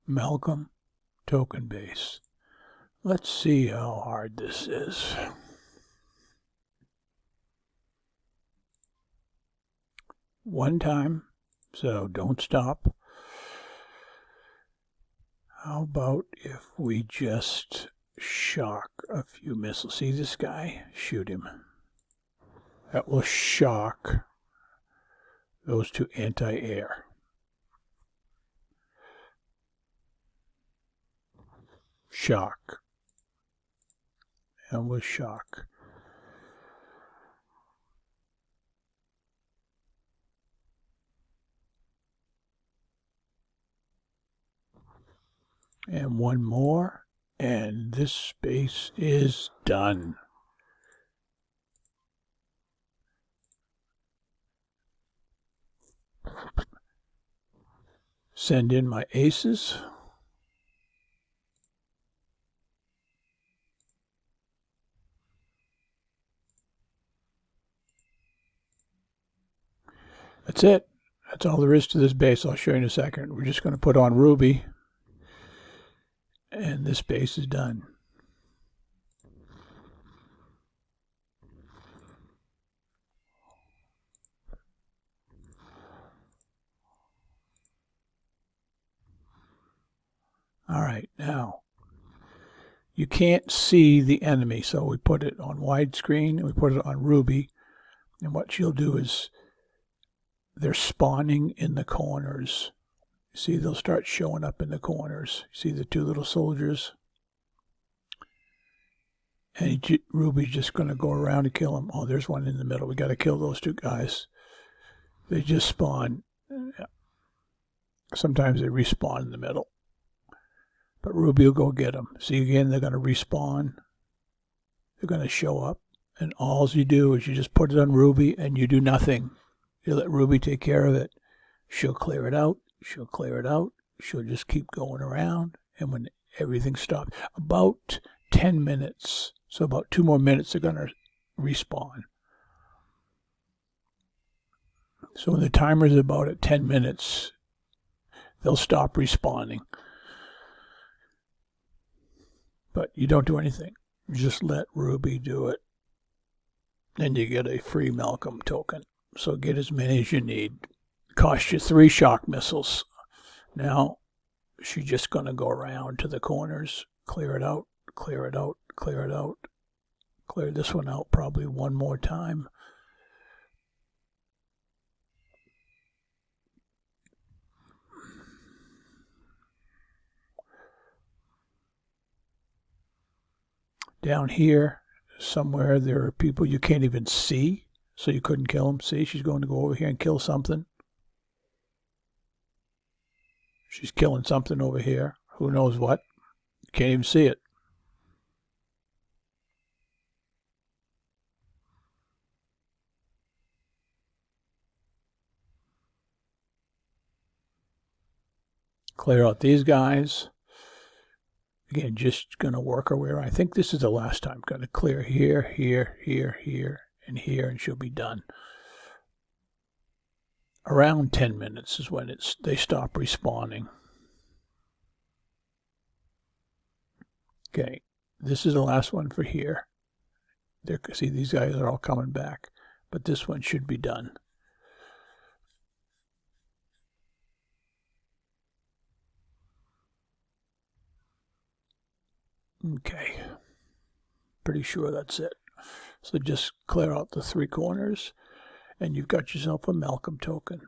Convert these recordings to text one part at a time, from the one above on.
Malcolm token base. Let's see how hard this is. One time, so don't stop. How about if we just shock a few missiles? See this guy? Shoot him. That will shock those two anti-air. Shock. And we'll shock. And one more, and this space is done. Send in my aces. That's it. That's all there is to this base. I'll show you in a second. We're just going to put on Ruby, and this base is done. All right, now you can't see the enemy, so we put it on widescreen and we put it on Ruby. And what she'll do is they're spawning in the corners. You see, they'll start showing up in the corners. See the two little soldiers? And Ruby's just going to go around and kill them. Oh, there's one in the middle. We got to kill those two guys. They just spawn. Sometimes they respawn in the middle. But Ruby will go get them. See, again, they're going to respawn. They're going to show up. And all you do is you just put it on Ruby and you do nothing. You let Ruby take care of it. She'll clear it out. She'll clear it out. She'll just keep going around. And when everything stops, about 10 minutes. So about 2 more minutes, they're going to respawn. So when the timer's about at 10 minutes, they'll stop respawning. But you don't do anything. You just let Ruby do it. Then you get a free Malcolm token. So get as many as you need. Cost you 3 shock missiles. Now, she's just going to go around to the corners, clear it out, clear it out, clear it out. Clear this one out probably one more time. Down here, somewhere, there are people you can't even see, so you couldn't kill them. See, she's going to go over here and kill something. She's killing something over here. Who knows what? You can't even see it. Clear out these guys. Again, just going to work her way around. I think this is the last time. Going to clear here, here, here, here, and here, and she'll be done. Around 10 minutes is when they stop respawning. Okay, this is the last one for here. See, these guys are all coming back, but this one should be done. Okay, pretty sure that's it. So just clear out the 3 corners, and you've got yourself a Malcolm token.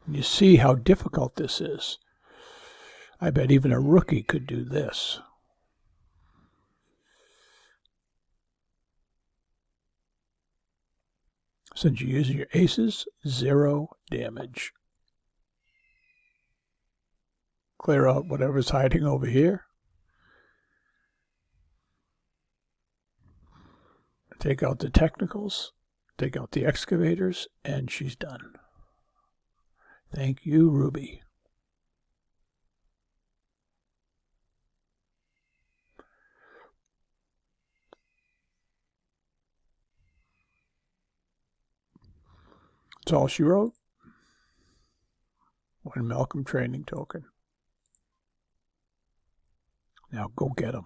And you see how difficult this is. I bet even a rookie could do this. Since you're using your aces, 0 damage. Clear out whatever's hiding over here. Take out the technicals, take out the excavators, and she's done. Thank you, Ruby. That's all she wrote. One Malcolm training token. Now go get him.